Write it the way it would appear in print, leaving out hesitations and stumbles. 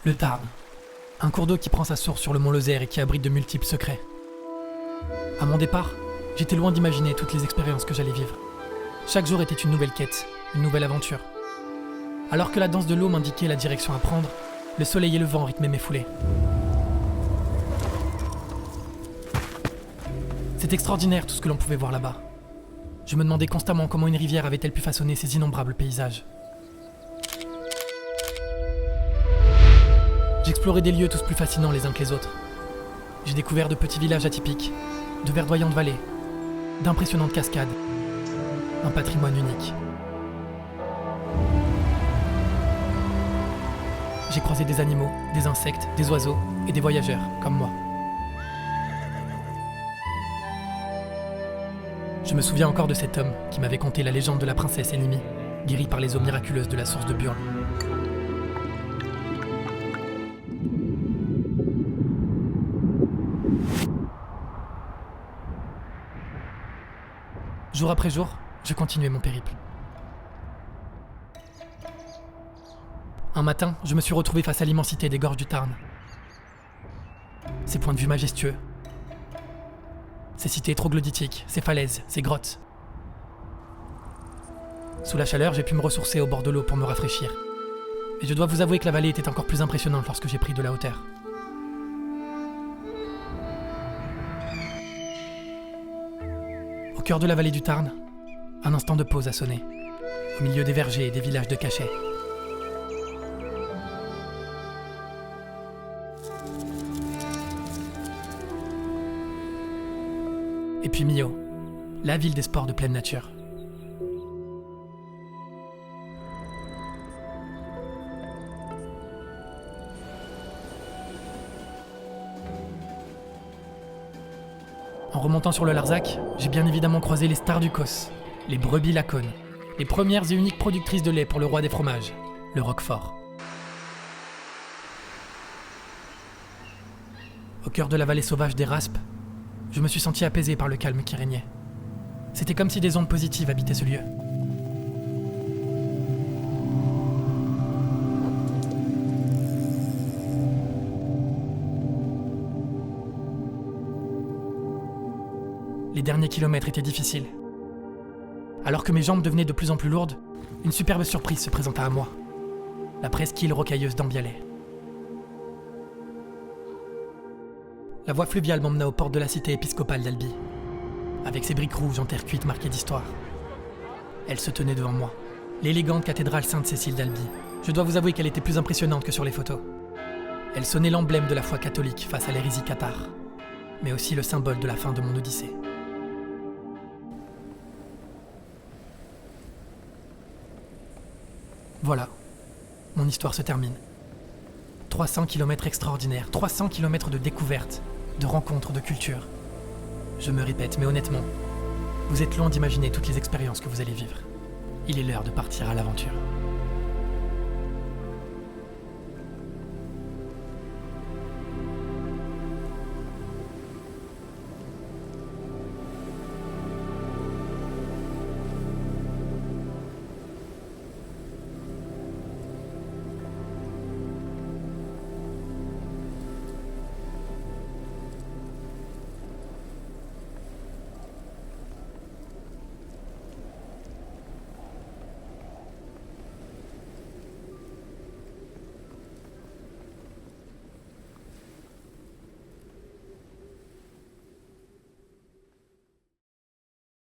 Le Tarn. Un cours d'eau qui prend sa source sur le mont Lozère et qui abrite de multiples secrets. À mon départ, j'étais loin d'imaginer toutes les expériences que j'allais vivre. Chaque jour était une nouvelle quête, une nouvelle aventure. Alors que la danse de l'eau m'indiquait la direction à prendre, le soleil et le vent rythmaient mes foulées. C'est extraordinaire tout ce que l'on pouvait voir là-bas. Je me demandais constamment comment une rivière avait-elle pu façonner ces innombrables paysages. J'explorais des lieux tous plus fascinants les uns que les autres. J'ai découvert de petits villages atypiques, de verdoyantes vallées, d'impressionnantes cascades, un patrimoine unique. J'ai croisé des animaux, des insectes, des oiseaux et des voyageurs, comme moi. Je me souviens encore de cet homme qui m'avait conté la légende de la princesse Enimi, guérie par les eaux miraculeuses de la source de Burn. Jour après jour, je continuais mon périple. Un matin, je me suis retrouvé face à l'immensité des gorges du Tarn. Ces points de vue majestueux, ces cités troglodytiques, ces falaises, ces grottes. Sous la chaleur, j'ai pu me ressourcer au bord de l'eau pour me rafraîchir. Et je dois vous avouer que la vallée était encore plus impressionnante lorsque j'ai pris de la hauteur. Au cœur de la vallée du Tarn, un instant de pause a sonné, au milieu des vergers et des villages de cachets. Et puis Millau, la ville des sports de pleine nature. En remontant sur le Larzac, j'ai bien évidemment croisé les stars du Causse, les brebis Lacones, les premières et uniques productrices de lait pour le roi des fromages, le Roquefort. Au cœur de la vallée sauvage des Raspes, je me suis senti apaisé par le calme qui régnait. C'était comme si des ondes positives habitaient ce lieu. Les derniers kilomètres étaient difficiles. Alors que mes jambes devenaient de plus en plus lourdes, une superbe surprise se présenta à moi. La presqu'île rocailleuse d'Ambialet. La voie fluviale m'emmena aux portes de la cité épiscopale d'Albi, avec ses briques rouges en terre cuite marquées d'histoire. Elle se tenait devant moi, l'élégante cathédrale Sainte-Cécile d'Albi. Je dois vous avouer qu'elle était plus impressionnante que sur les photos. Elle sonnait l'emblème de la foi catholique face à l'hérésie cathare, mais aussi le symbole de la fin de mon odyssée. Voilà, mon histoire se termine. 300 km extraordinaires, 300 km de découvertes, de rencontres, de cultures. Je me répète, mais honnêtement, vous êtes loin d'imaginer toutes les expériences que vous allez vivre. Il est l'heure de partir à l'aventure.